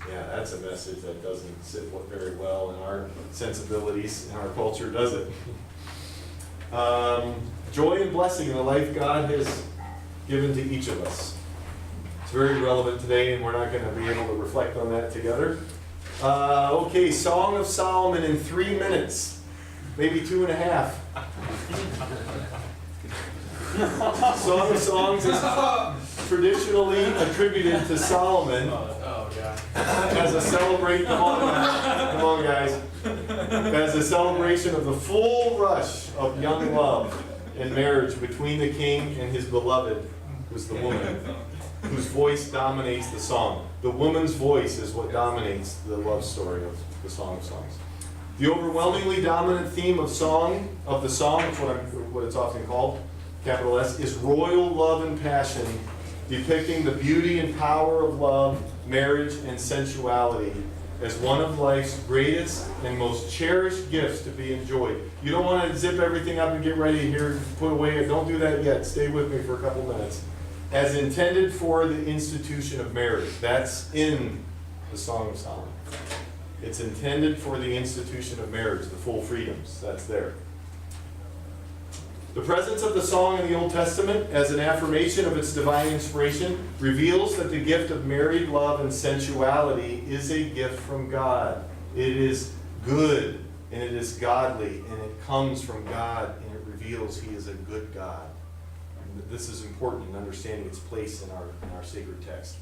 Yeah, that's a message that doesn't sit very well in our sensibilities, in our culture, does it? Joy and blessing in the life God has given to each of us. It's very relevant today, and we're not going to be able to reflect on that together. Okay, Song of Solomon in 3 minutes. Maybe 2.5. Song of Songs is traditionally attributed to Solomon as a celebration. Come on, guys. As a celebration of the full rush of young love and marriage between the king and his beloved, who's the woman, whose voice dominates the song. The woman's voice is what dominates the love story of the Song of Songs. The overwhelmingly dominant theme of the song, it's what it's often called, capital S, is royal love and passion, depicting the beauty and power of love, marriage, and sensuality, as one of life's greatest and most cherished gifts to be enjoyed. You don't want to zip everything up and get ready here, put away. Don't do that yet. Stay with me for a couple minutes. As intended for the institution of marriage. That's in the Song of Solomon. It's intended for the institution of marriage, the full freedoms. That's there. The presence of the song in the Old Testament as an affirmation of its divine inspiration reveals that the gift of married love and sensuality is a gift from God. It is good and it is godly and it comes from God and it reveals He is a good God. And this is important in understanding its place in our sacred text.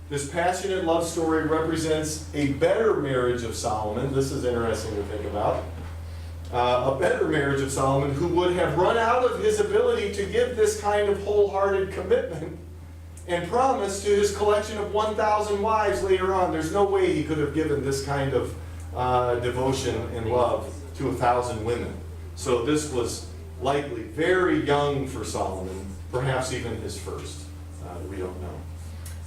This passionate love story represents a better marriage of Solomon. This is interesting to think about. A better marriage of Solomon who would have run out of his ability to give this kind of wholehearted commitment and promise to his collection of 1,000 wives later on. There's no way he could have given this kind of devotion and love to 1,000 women. So this was likely very young for Solomon, perhaps even his first. We don't know.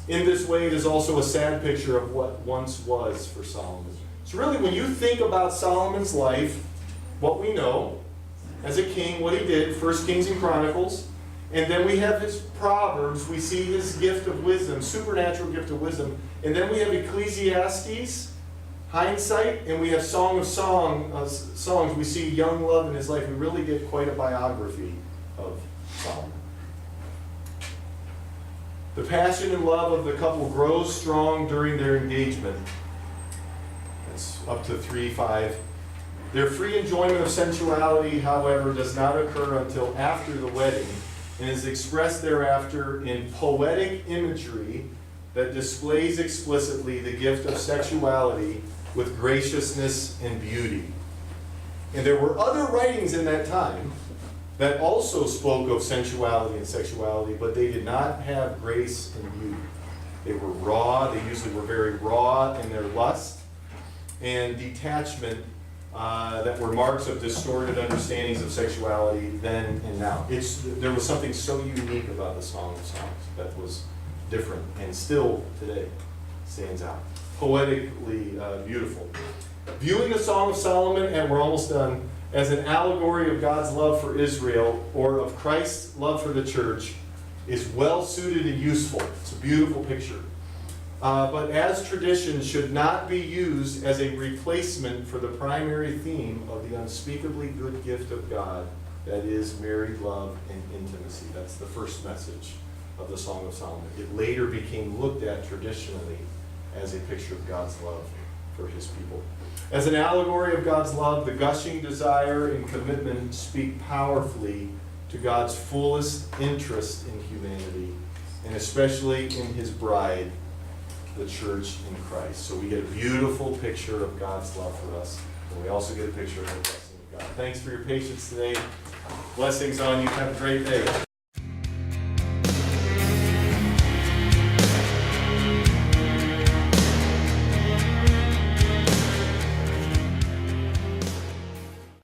In this way, it is also a sad picture of what once was for Solomon. So really, when you think about Solomon's life, what we know as a king, what he did, 1 Kings and Chronicles, and then we have his Proverbs, we see his gift of wisdom, supernatural gift of wisdom, and then we have Ecclesiastes, hindsight, and we have Song of Songs, we see young love in his life. We really get quite a biography of Solomon. The passion and love of the couple grows strong during their engagement. That's up to 3-5. Their free enjoyment of sensuality, however, does not occur until after the wedding and is expressed thereafter in poetic imagery that displays explicitly the gift of sexuality with graciousness and beauty. And there were other writings in that time that also spoke of sensuality and sexuality, but they did not have grace and beauty. They were raw. They usually were very raw in their lust and detachment that were marks of distorted understandings of sexuality then and now. There was something so unique about the Song of Songs that was different and still today stands out. Poetically beautiful. Viewing the Song of Solomon, and we're almost done, as an allegory of God's love for Israel or of Christ's love for the church is well suited and useful. It's a beautiful picture. But as tradition should not be used as a replacement for the primary theme of the unspeakably good gift of God, that is married love and intimacy. That's the first message of the Song of Solomon. It later became looked at traditionally as a picture of God's love for his people. As an allegory of God's love, the gushing desire and commitment speak powerfully to God's fullest interest in humanity, and especially in his bride, the church in Christ. So we get a beautiful picture of God's love for us, and we also get a picture of the blessing of God. Thanks for your patience today. Blessings on you. Have a great day.